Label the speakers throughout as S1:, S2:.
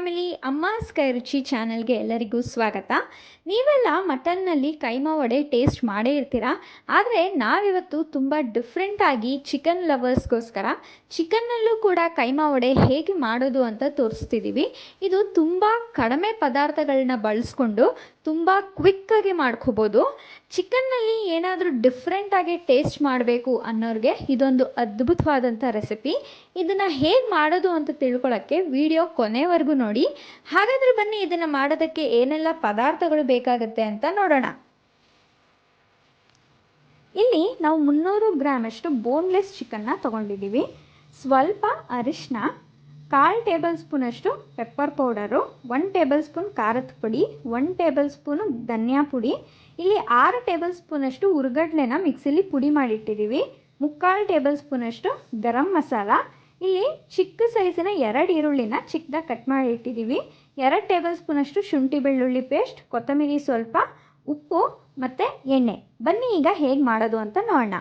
S1: Family, ಅಮ್ಮಾಸ್ ಕೈ ರುಚಿ ಚಾನಲ್ಗೆ ಎಲ್ಲರಿಗೂ ಸ್ವಾಗತ. ನೀವೆಲ್ಲ ಮಟನ್ನಲ್ಲಿ ಕೈಮಾ ವಡೆ ಟೇಸ್ಟ್ ಮಾಡೇ ಇರ್ತೀರಾ. ಆದರೆ ನಾವಿವತ್ತು ತುಂಬ ಡಿಫ್ರೆಂಟಾಗಿ ಚಿಕನ್ ಲವರ್ಸ್ಗೋಸ್ಕರ ಚಿಕನ್ನಲ್ಲೂ ಕೂಡ ಕೈಮಾ ವಡೆ ಹೇಗೆ ಮಾಡೋದು ಅಂತ ತೋರಿಸ್ತಿದ್ದೀವಿ. ಇದು ತುಂಬ ಕಡಿಮೆ ಪದಾರ್ಥಗಳನ್ನ ಬಳಸ್ಕೊಂಡು ತುಂಬ ಕ್ವಿಕ್ಕಾಗಿ ಮಾಡ್ಕೋಬೋದು. ಚಿಕನ್ನಲ್ಲಿ ಏನಾದರೂ ಡಿಫ್ರೆಂಟಾಗಿ ಟೇಸ್ಟ್ ಮಾಡಬೇಕು ಅನ್ನೋರಿಗೆ ಇದೊಂದು ಅದ್ಭುತವಾದಂಥ ರೆಸಿಪಿ. ಇದನ್ನು ಹೇಗೆ ಮಾಡೋದು ಅಂತ ತಿಳ್ಕೊಳ್ಳೋಕ್ಕೆ ವಿಡಿಯೋ ಕೊನೆವರೆಗೂ ನೋಡಿ. ಹಾಗಾದರೆ ಬನ್ನಿ, ಇದನ್ನು ಮಾಡೋದಕ್ಕೆ ಏನೆಲ್ಲ ಪದಾರ್ಥಗಳು ಬೇಕಾಗುತ್ತೆ ಅಂತ ನೋಡೋಣ. ಇಲ್ಲಿ ನಾವು 300 ಗ್ರಾಮಷ್ಟು ಬೋನ್ಲೆಸ್ ಚಿಕನ್ನ ತೊಗೊಂಡಿದ್ದೀವಿ. ಸ್ವಲ್ಪ ಅರಿಶಿನ, 1/4 ಟೇಬಲ್ ಸ್ಪೂನಷ್ಟು ಪೆಪ್ಪರ್ ಪೌಡರು, 1 ಟೇಬಲ್ ಸ್ಪೂನ್ ಖಾರದ ಪುಡಿ, 1 ಟೇಬಲ್ ಸ್ಪೂನು ಧನಿಯಾ ಪುಡಿ, ಇಲ್ಲಿ 6 ಟೇಬಲ್ ಸ್ಪೂನಷ್ಟು ಹುರ್ಗಡ್ಲೆನ ಮಿಕ್ಸಿಲಿ ಪುಡಿ ಮಾಡಿಟ್ಟಿದ್ದೀವಿ, 3/4 ಟೇಬಲ್ ಸ್ಪೂನಷ್ಟು ಗರಂ ಮಸಾಲ, ಇಲ್ಲಿ ಚಿಕ್ಕ ಸೈಜಿನ 2 ಈರುಳ್ಳಿನ ಚಿಕ್ಕದಾಗಿ ಕಟ್ ಮಾಡಿ ಇಟ್ಟಿದ್ದೀವಿ, 2 ಟೇಬಲ್ ಸ್ಪೂನಷ್ಟು ಶುಂಠಿ ಬೆಳ್ಳುಳ್ಳಿ ಪೇಸ್ಟ್, ಕೊತ್ತಂಬರಿ ಸ್ವಲ್ಪ, ಉಪ್ಪು ಮತ್ತು ಎಣ್ಣೆ. ಬನ್ನಿ ಈಗ ಹೇಗೆ ಮಾಡೋದು ಅಂತ ನೋಡೋಣ.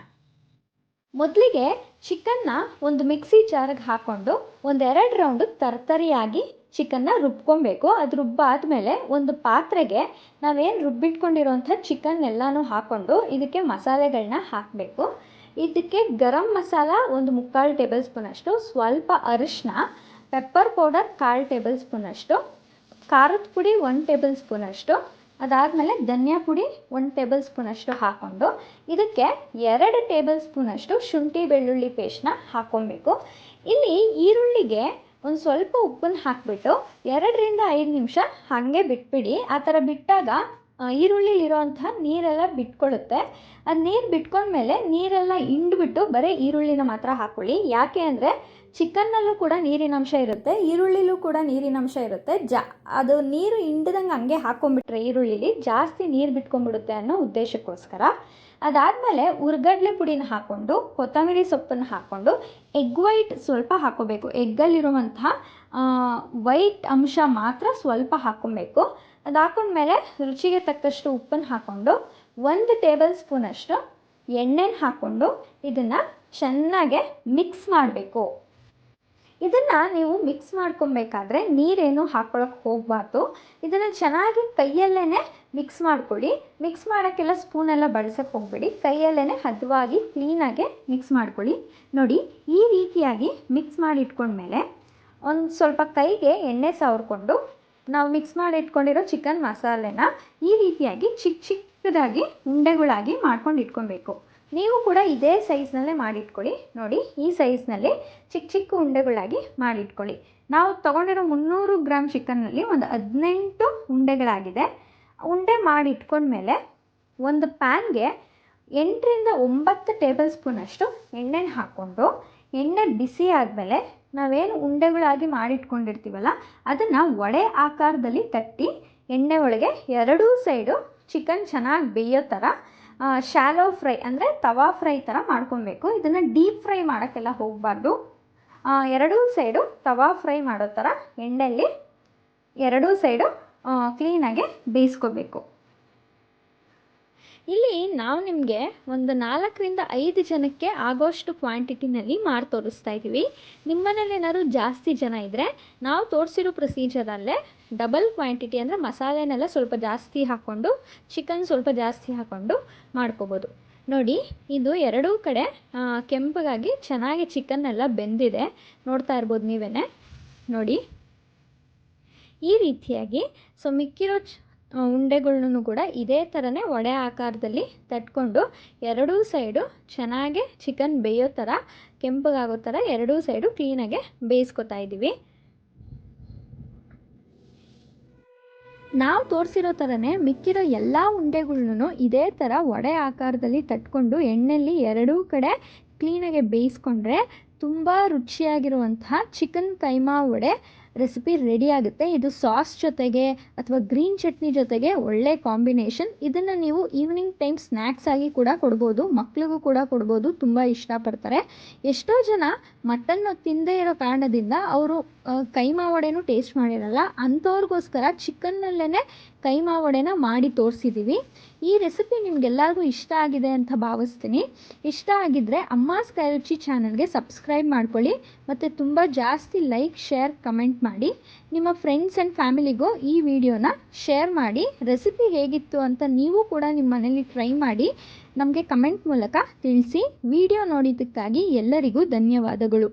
S1: ಮೊದಲಿಗೆ ಚಿಕನ್ನ ಒಂದು ಮಿಕ್ಸಿ ಜಾರಿಗೆ ಹಾಕ್ಕೊಂಡು 1-2 ರೌಂಡು ತರ್ತರಿಯಾಗಿ ಚಿಕನ್ನ ರುಬ್ಕೊಬೇಕು. ಅದು ರುಬ್ಬಾದಮೇಲೆ ಒಂದು ಪಾತ್ರೆಗೆ ನಾವೇನು ರುಬ್ಬಿಟ್ಕೊಂಡಿರೋಂಥ ಚಿಕನ್ ಎಲ್ಲನೂ ಹಾಕ್ಕೊಂಡು ಇದಕ್ಕೆ ಮಸಾಲೆಗಳನ್ನ ಹಾಕಬೇಕು. ಇದಕ್ಕೆ ಗರಂ ಮಸಾಲ 1/4 ಟೇಬಲ್ ಸ್ಪೂನಷ್ಟು, ಸ್ವಲ್ಪ ಅರಿಶಿನ, ಪೆಪ್ಪರ್ ಪೌಡರ್ 1/4 ಟೇಬಲ್ ಸ್ಪೂನಷ್ಟು, ಖಾರದ ಪುಡಿ 1 ಟೇಬಲ್ ಸ್ಪೂನಷ್ಟು, ಅದಾದಮೇಲೆ ಧನಿಯಾ ಪುಡಿ 1 ಟೇಬಲ್ ಸ್ಪೂನಷ್ಟು ಹಾಕ್ಕೊಂಡು ಇದಕ್ಕೆ 2 ಟೇಬಲ್ ಸ್ಪೂನಷ್ಟು ಶುಂಠಿ ಬೆಳ್ಳುಳ್ಳಿ ಪೇಸ್ಟ್ನ ಹಾಕ್ಕೊಬೇಕು. ಇಲ್ಲಿ ಈರುಳ್ಳಿಗೆ ಒಂದು ಸ್ವಲ್ಪ ಉಪ್ಪನ್ನು ಹಾಕಿಬಿಟ್ಟು 2-5 ನಿಮಿಷ ಹಾಗೆ ಬಿಟ್ಬಿಡಿ. ಆ ಥರ ಬಿಟ್ಟಾಗ ಈರುಳ್ಳಿಲಿರೋಂಥ ನೀರೆಲ್ಲ ಬಿಟ್ಕೊಳ್ಳುತ್ತೆ. ಅದು ನೀರು ಬಿಟ್ಕೊಂಡ್ಮೇಲೆ ನೀರೆಲ್ಲ ಹಿಂಡ್ಬಿಟ್ಟು ಬರೀ ಈರುಳ್ಳಿನ ಮಾತ್ರ ಹಾಕ್ಕೊಳ್ಳಿ. ಯಾಕೆ ಅಂದರೆ ಚಿಕನ್ನಲ್ಲೂ ಕೂಡ ನೀರಿನಂಶ ಇರುತ್ತೆ, ಈರುಳ್ಳಿಲೂ ಕೂಡ ನೀರಿನಂಶ ಇರುತ್ತೆ. ಅದು ನೀರು ಹಿಂಡ್ದಂಗೆ ಹಂಗೆ ಹಾಕ್ಕೊಂಡ್ಬಿಟ್ರೆ ಈರುಳ್ಳಿಲಿ ಜಾಸ್ತಿ ನೀರು ಬಿಟ್ಕೊಂಡ್ಬಿಡುತ್ತೆ ಅನ್ನೋ ಉದ್ದೇಶಕ್ಕೋಸ್ಕರ. ಅದಾದಮೇಲೆ ಹುರ್ಗಡ್ಲೆ ಪುಡಿನ ಹಾಕ್ಕೊಂಡು ಕೊತ್ತಂಬರಿ ಸೊಪ್ಪನ್ನು ಹಾಕ್ಕೊಂಡು ಎಗ್ ವೈಟ್ ಸ್ವಲ್ಪ ಹಾಕ್ಕೋಬೇಕು. ಎಗ್ಗಲ್ಲಿರುವಂಥ ವೈಟ್ ಅಂಶ ಮಾತ್ರ ಸ್ವಲ್ಪ ಹಾಕ್ಕೊಬೇಕು. ಅದು ಹಾಕ್ಕೊಂಡ್ಮೇಲೆ ರುಚಿಗೆ ತಕ್ಕಷ್ಟು ಉಪ್ಪನ್ನು ಹಾಕ್ಕೊಂಡು 1 ಟೇಬಲ್ ಸ್ಪೂನಷ್ಟು ಎಣ್ಣೆನ ಹಾಕ್ಕೊಂಡು ಇದನ್ನು ಚೆನ್ನಾಗೆ ಮಿಕ್ಸ್ ಮಾಡಬೇಕು. ಇದನ್ನು ನೀವು ಮಿಕ್ಸ್ ಮಾಡ್ಕೊಬೇಕಾದ್ರೆ ನೀರೇನು ಹಾಕ್ಕೊಳಕ್ಕೆ ಹೋಗಬಾರ್ದು. ಇದನ್ನು ಚೆನ್ನಾಗಿ ಕೈಯಲ್ಲೇ ಮಿಕ್ಸ್ ಮಾಡ್ಕೊಳ್ಳಿ. ಮಿಕ್ಸ್ ಮಾಡೋಕ್ಕೆಲ್ಲ ಸ್ಪೂನೆಲ್ಲ ಬಳಸೋಕ್ಕೆ ಹೋಗಬೇಡಿ, ಕೈಯಲ್ಲೇ ಹದವಾಗಿ ಕ್ಲೀನಾಗೆ ಮಿಕ್ಸ್ ಮಾಡ್ಕೊಳ್ಳಿ. ನೋಡಿ, ಈ ರೀತಿಯಾಗಿ ಮಿಕ್ಸ್ ಮಾಡಿ ಇಟ್ಕೊಂಡ್ಮೇಲೆ ಒಂದು ಸ್ವಲ್ಪ ಕೈಗೆ ಎಣ್ಣೆ ಸವರ್ಕೊಂಡು ನಾವು ಮಿಕ್ಸ್ ಮಾಡಿ ಇಟ್ಕೊಂಡಿರೋ ಚಿಕನ್ ಮಸಾಲೆನ ಈ ರೀತಿಯಾಗಿ ಚಿಕ್ಕದಾಗಿ ಉಂಡೆಗಳಾಗಿ ಮಾಡ್ಕೊಂಡು ಇಟ್ಕೊಬೇಕು. ನೀವು ಕೂಡ ಇದೇ ಸೈಜ್ನಲ್ಲೇ ಮಾಡಿಟ್ಕೊಳ್ಳಿ. ನೋಡಿ, ಈ ಸೈಜ್ನಲ್ಲಿ ಚಿಕ್ಕ ಉಂಡೆಗಳಾಗಿ ಮಾಡಿಟ್ಕೊಳ್ಳಿ. ನಾವು ತೊಗೊಂಡಿರೋ 300 ಗ್ರಾಮ್ ಚಿಕನ್ನಲ್ಲಿ ಒಂದು 18 ಉಂಡೆಗಳಾಗಿದೆ. ಉಂಡೆ ಮಾಡಿ ಇಟ್ಕೊಂಡ್ಮೇಲೆ ಒಂದು ಪ್ಯಾನ್ಗೆ 8-9 ಟೇಬಲ್ ಸ್ಪೂನಷ್ಟು ಎಣ್ಣೆನ ಹಾಕ್ಕೊಂಡು ಎಣ್ಣೆ ಬಿಸಿ ಆದಮೇಲೆ ನಾವೇನು ಉಂಡೆಗಳಾಗಿ ಮಾಡಿಟ್ಕೊಂಡಿರ್ತೀವಲ್ಲ ಅದನ್ನು ವಡೆ ಆಕಾರದಲ್ಲಿ ತಟ್ಟಿ ಎಣ್ಣೆ ಒಳಗೆ 2 ಸೈಡು ಚಿಕನ್ ಚೆನ್ನಾಗಿ ಬೇಯೋ ಥರ ಶಾಲೋ ಫ್ರೈ ಅಂದರೆ ತವಾ ಫ್ರೈ ಥರ ಮಾಡ್ಕೊಬೇಕು. ಇದನ್ನು ಡೀಪ್ ಫ್ರೈ ಮಾಡೋಕ್ಕೆಲ್ಲ ಹೋಗಬಾರ್ದು. 2 ಸೈಡು ತವಾ ಫ್ರೈ ಮಾಡೋ ಥರ ಎಣ್ಣೆಯಲ್ಲಿ 2 ಸೈಡು ಕ್ಲೀನಾಗೆ ಬೇಯಿಸ್ಕೋಬೇಕು. ಇಲ್ಲಿ ನಾವು ನಿಮಗೆ ಒಂದು 4-5 ಜನಕ್ಕೆ ಆಗೋಷ್ಟು ಕ್ವಾಂಟಿಟಿನಲ್ಲಿ ಮಾಡಿ ತೋರಿಸ್ತಾ ಇದ್ದೀವಿ. ನಿಮ್ಮನೇಲಿ ಏನಾದ್ರು ಜಾಸ್ತಿ ಜನ ಇದ್ದರೆ ನಾವು ತೋರಿಸಿರೋ ಪ್ರೊಸೀಜರಲ್ಲೇ ಡಬಲ್ ಕ್ವಾಂಟಿಟಿ ಅಂದರೆ ಮಸಾಲೆನೆಲ್ಲ ಸ್ವಲ್ಪ ಜಾಸ್ತಿ ಹಾಕ್ಕೊಂಡು ಚಿಕನ್ ಸ್ವಲ್ಪ ಜಾಸ್ತಿ ಹಾಕ್ಕೊಂಡು ಮಾಡ್ಕೋಬೋದು. ನೋಡಿ, ಇದು 2 ಕಡೆ ಕೆಂಪಗಾಗಿ ಚೆನ್ನಾಗಿ ಚಿಕನ್ನೆಲ್ಲ ಬೆಂದಿದೆ, ನೋಡ್ತಾ ಇರ್ಬೋದು ನೀವೇ. ನೋಡಿ, ಈ ರೀತಿಯಾಗಿ ಮಿಕ್ಕಿರೋ ಉಂಡೆಗಳ್ನೂ ಕೂಡ ಇದೇ ಥರನೇ ವಡೆ ಆಕಾರದಲ್ಲಿ ತಟ್ಕೊಂಡು 2 ಸೈಡು ಚೆನ್ನಾಗಿ ಚಿಕನ್ ಬೇಯೋ ಥರ ಕೆಂಪಗಾಗೋ ಥರ 2 ಸೈಡು ಕ್ಲೀನಾಗೆ ಬೇಯಿಸ್ಕೊತಾ ಇದ್ದೀವಿ. ನಾವು ತೋರಿಸಿರೋ ಥರನೇ ಮಿಕ್ಕಿರೋ ಎಲ್ಲ ಉಂಡೆಗಳ್ನೂ ಇದೇ ಥರ ವಡೆ ಆಕಾರದಲ್ಲಿ ತಟ್ಕೊಂಡು ಎಣ್ಣೆಯಲ್ಲಿ 2 ಕಡೆ ಕ್ಲೀನಾಗೆ ಬೇಯಿಸ್ಕೊಂಡ್ರೆ ತುಂಬ ರುಚಿಯಾಗಿರುವಂತಹ chicken keema vada recipe ready ಆಗುತ್ತೆ. ಇದು ಸಾಸ್ ಜೊತೆಗೆ ಅಥವಾ ಗ್ರೀನ್ ಚಟ್ನಿ ಜೊತೆಗೆ ಒಳ್ಳೆ ಕಾಂಬಿನೇಷನ್. ಇದನ್ನು ನೀವು ಈವ್ನಿಂಗ್ ಟೈಮ್ ಸ್ನ್ಯಾಕ್ಸ್ ಆಗಿ ಕೂಡ ಕೊಡ್ಬೋದು, ಮಕ್ಳಿಗೂ ಕೂಡ ಕೊಡ್ಬೋದು, ತುಂಬ ಇಷ್ಟಪಡ್ತಾರೆ. ಎಷ್ಟೋ ಜನ ಮಟನ್ನು ತಿಂದೇ ಇರೋ ಕಾರಣದಿಂದ ಅವರು ಕೈಮಾ ವಡೆನೂ ಟೇಸ್ಟ್ ಮಾಡಿರಲ್ಲ. ಅಂಥವ್ರಿಗೋಸ್ಕರ ಚಿಕನ್ನಲ್ಲೇ ಕೈಮಾ ವಡೆನ ಮಾಡಿ ತೋರಿಸಿದ್ದೀವಿ. ಈ ರೆಸಿಪಿ ನಿಮಗೆಲ್ಲರಿಗೂ ಇಷ್ಟ ಆಗಿದೆ ಅಂತ ಭಾವಿಸ್ತೀನಿ. ಇಷ್ಟ ಆಗಿದ್ದರೆ ಅಮ್ಮಾಸ್ ಕೈರುಚಿ ಚಾನಲ್ಗೆ ಸಬ್ಸ್ಕ್ರೈಬ್ ಮಾಡ್ಕೊಳ್ಳಿ ಮತ್ತು ತುಂಬ ಜಾಸ್ತಿ ಲೈಕ್, ಶೇರ್, ಕಮೆಂಟ್ ಮಾಡಿ. ನಿಮ್ಮ ಫ್ರೆಂಡ್ಸ್ ಆ್ಯಂಡ್ ಫ್ಯಾಮಿಲಿಗೂ ಈ ವಿಡಿಯೋನ ಶೇರ್ ಮಾಡಿ. ರೆಸಿಪಿ ಹೇಗಿತ್ತು ಅಂತ ನೀವು ಕೂಡ ನಿಮ್ಮ ಮನೇಲಿ ಟ್ರೈ ಮಾಡಿ ನಮಗೆ ಕಮೆಂಟ್ ಮೂಲಕ ತಿಳಿಸಿ. ವಿಡಿಯೋ ನೋಡಿದ್ದಕ್ಕಾಗಿ ಎಲ್ಲರಿಗೂ ಧನ್ಯವಾದಗಳು.